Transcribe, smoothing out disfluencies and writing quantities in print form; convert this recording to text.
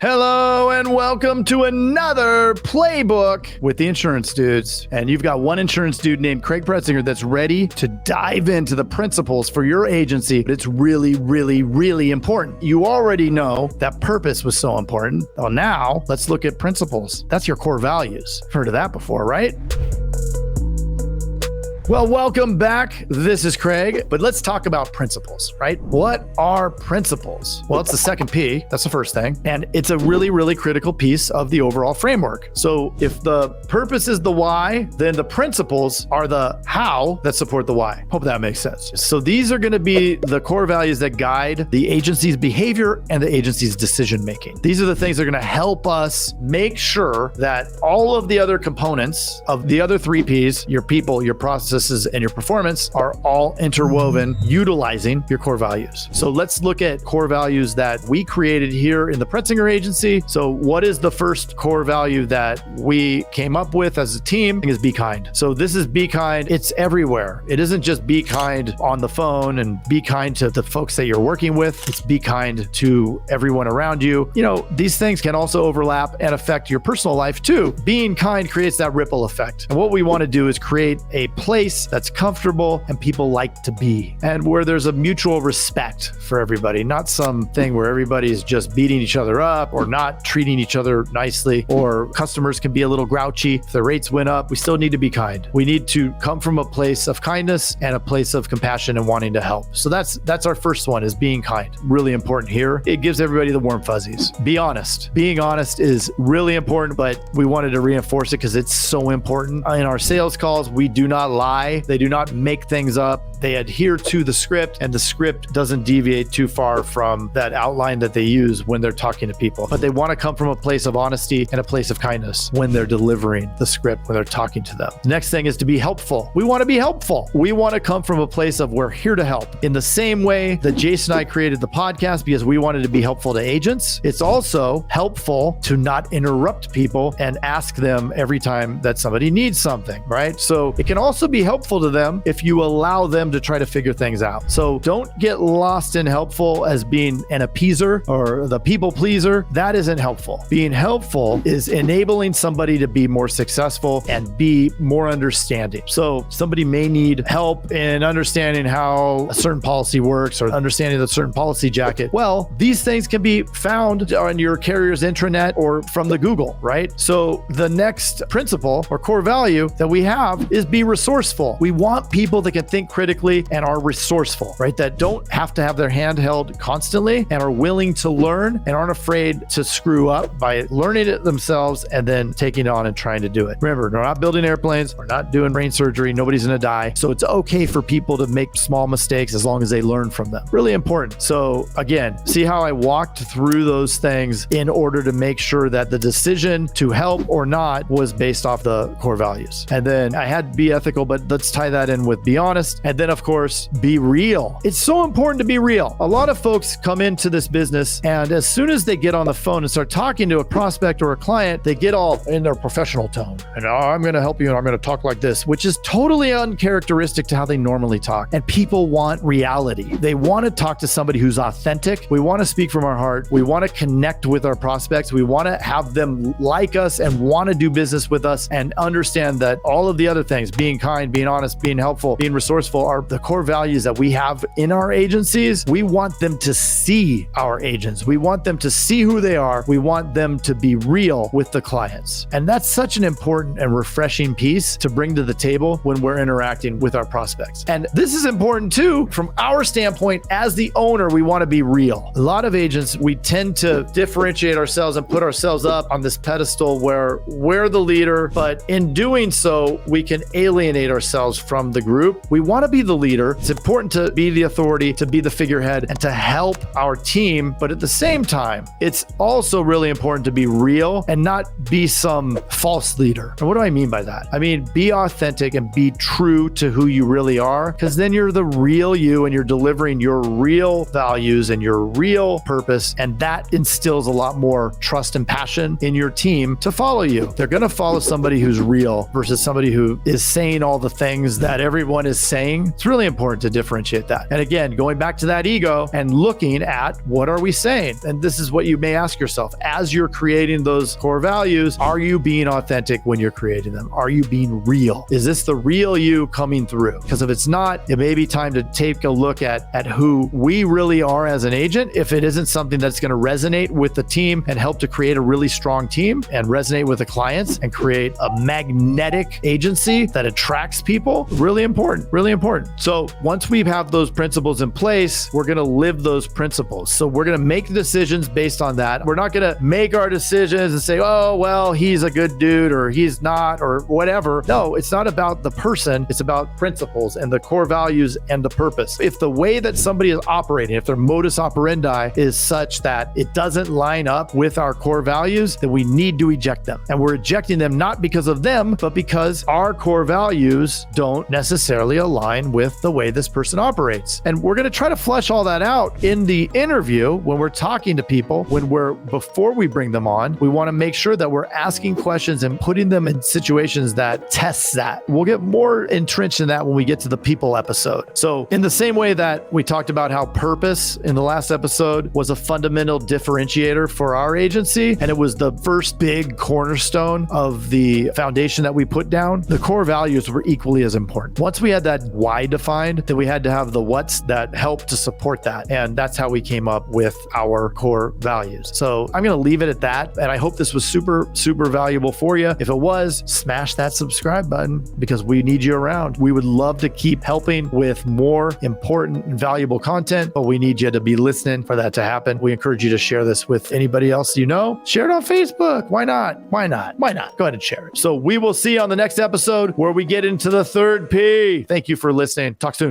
Hello and welcome to another playbook with the insurance dudes. And you've got one insurance dude named Craig Pretzinger that's ready to dive into the principles for your agency. But it's really, really, really important. You already know that purpose was so important. Well, now let's look at principles. That's your core values. Heard of that before, right? Well, welcome back. This is Craig, but let's talk about principles, right? What are principles? Well, it's the second P. That's the first thing. And it's a really, really critical piece of the overall framework. So if the purpose is the why, then the principles are the how that support the why. Hope that makes sense. So these are going to be the core values that guide the agency's behavior and the agency's decision-making. These are the things that are going to help us make sure that all of the other components of the other three Ps, your people, your processes, and your performance are all interwoven utilizing your core values. So let's look at core values that we created here in the Pretzinger Agency. So what is the first core value that we came up with as a team? Is be kind. So this is be kind. It's everywhere. It isn't just be kind on the phone and be kind to the folks that you're working with. It's be kind to everyone around you. You know, these things can also overlap and affect your personal life too. Being kind creates that ripple effect. And what we want to do is create a place that's comfortable and people like to be, and where there's a mutual respect for everybody, not something where everybody's just beating each other up or not treating each other nicely, or customers can be a little grouchy. If the rates went up, we still need to be kind. We need to come from a place of kindness and a place of compassion and wanting to help. So that's our first one, is being kind. Really important here. It gives everybody the warm fuzzies. Be honest. Being honest is really important, but we wanted to reinforce it because it's so important. In our sales calls, we do not lie. They do not make things up. They adhere to the script, and the script doesn't deviate too far from that outline that they use when they're talking to people. But they want to come from a place of honesty and a place of kindness when they're delivering the script, when they're talking to them. The next thing is to be helpful. We want to be helpful. We want to come from a place of we're here to help. In the same way that Jason and I created the podcast because we wanted to be helpful to agents, it's also helpful to not interrupt people and ask them every time that somebody needs something, right? So it can also be helpful to them if you allow them to try to figure things out. So don't get lost in helpful as being an appeaser or the people pleaser. That isn't helpful. Being helpful is enabling somebody to be more successful and be more understanding. So somebody may need help in understanding how a certain policy works or understanding the certain policy jacket. Well, these things can be found on your carrier's intranet or from the Google, right? So the next principle or core value that we have is be resourceful. We want people that can think critically and are resourceful, right? That don't have to have their hand held constantly and are willing to learn and aren't afraid to screw up by learning it themselves and then taking it on and trying to do it. Remember, we're not building airplanes. We're not doing brain surgery. Nobody's going to die. So it's okay for people to make small mistakes as long as they learn from them. Really important. So again, see how I walked through those things in order to make sure that the decision to help or not was based off the core values. And then I had be ethical, but let's tie that in with be honest. And then of course, be real. It's so important to be real. A lot of folks come into this business and as soon as they get on the phone and start talking to a prospect or a client, they get all in their professional tone. And I'm going to help you and I'm going to talk like this, which is totally uncharacteristic to how they normally talk. And people want reality. They want to talk to somebody who's authentic. We want to speak from our heart. We want to connect with our prospects. We want to have them like us and want to do business with us and understand that all of the other things, being kind, being honest, being helpful, being resourceful, are the core values that we have in our agencies. We want them to see our agents. We want them to see who they are. We want them to be real with the clients. And that's such an important and refreshing piece to bring to the table when we're interacting with our prospects. And this is important too, from our standpoint as the owner, we want to be real. A lot of agents, we tend to differentiate ourselves and put ourselves up on this pedestal where we're the leader, but in doing so, we can alienate ourselves from the group. We want to be the leader. It's important to be the authority, to be the figurehead, and to help our team. But at the same time, it's also really important to be real and not be some false leader. And what do I mean by that? I mean, be authentic and be true to who you really are, because then you're the real you and you're delivering your real values and your real purpose. And that instills a lot more trust and passion in your team to follow you. They're going to follow somebody who's real versus somebody who is saying all the things that everyone is saying It's really important to differentiate that. And again, going back to that ego and looking at what are we saying? And this is what you may ask yourself as you're creating those core values. Are you being authentic when you're creating them? Are you being real? Is this the real you coming through? Because if it's not, it may be time to take a look at who we really are as an agent. If it isn't something that's going to resonate with the team and help to create a really strong team and resonate with the clients and create a magnetic agency that attracts people, really important, really important. So once we have those principles in place, we're going to live those principles. So we're going to make decisions based on that. We're not going to make our decisions and say, oh, well, he's a good dude or he's not or whatever. No, it's not about the person. It's about principles and the core values and the purpose. If the way that somebody is operating, if their modus operandi is such that it doesn't line up with our core values, then we need to eject them. And we're ejecting them not because of them, but because our core values don't necessarily align with the way this person operates. And we're going to try to flesh all that out in the interview when we're talking to people, before we bring them on. We want to make sure that we're asking questions and putting them in situations that tests that. We'll get more entrenched in that when we get to the people episode. So in the same way that we talked about how purpose in the last episode was a fundamental differentiator for our agency, and it was the first big cornerstone of the foundation that we put down, the core values were equally as important. Once we had that why defined, then we had to have the what's that helped to support that. And that's how we came up with our core values. So I'm going to leave it at that. And I hope this was super, super valuable for you. If it was, smash that subscribe button because we need you around. We would love to keep helping with more important and valuable content, but we need you to be listening for that to happen. We encourage you to share this with anybody else you know. Share it on Facebook. Why not? Why not? Why not? Go ahead and share it. So we will see you on the next episode where we get into the third P. Thank you for listening. Talk soon.